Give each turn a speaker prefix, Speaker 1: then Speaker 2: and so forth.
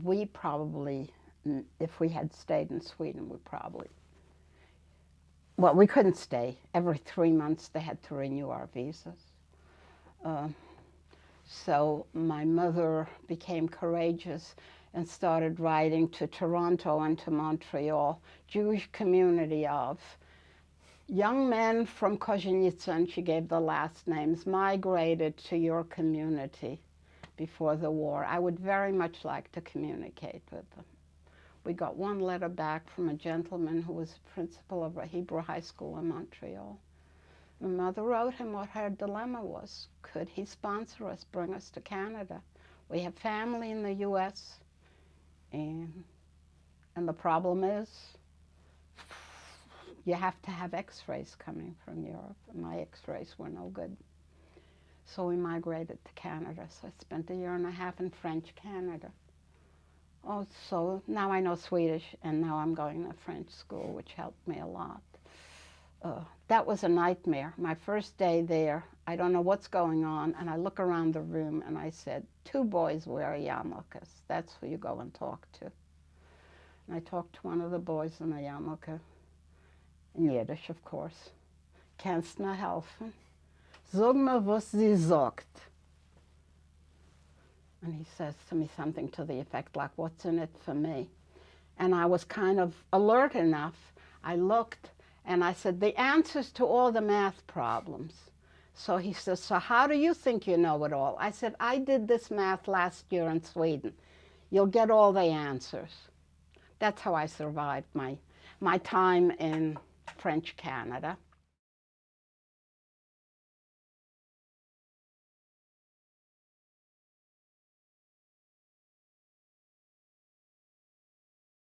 Speaker 1: we probably, if we had stayed in Sweden, we probably, well, we couldn't stay. Every 3 months they had to renew our visas. Uh, so my mother became courageous and started writing to Toronto and to Montreal, Jewish community of young men from Kozienice, and she gave the last names, migrated to your community before the war. I would very much like to communicate with them. We got one letter back from a gentleman who was principal of a Hebrew high school in Montreal. My mother wrote him what her dilemma was. Could he sponsor us, bring us to Canada? We have family in the U.S., and the problem is you have to have x-rays coming from Europe. My x-rays were no good. So we migrated to Canada. So I spent a year and a half in French Canada. Oh, so now I know Swedish, and now I'm going to French school, which helped me a lot. That was a nightmare. My first day there, I don't know what's going on, and I look around the room and I said, 2 boys wear yarmulkes. That's who you go and talk to. And I talked to one of the boys in a yarmulke, in Yiddish, of course. Kannst mir helfen? Sag mir, was sie sagt. And he says to me something to the effect like, what's in it for me? And I was kind of alert enough. I looked and I said, the answers to all the math problems. So he says, so how do you think you know it all? I said, I did this math last year in Sweden. You'll get all the answers. That's how I survived my time in French Canada.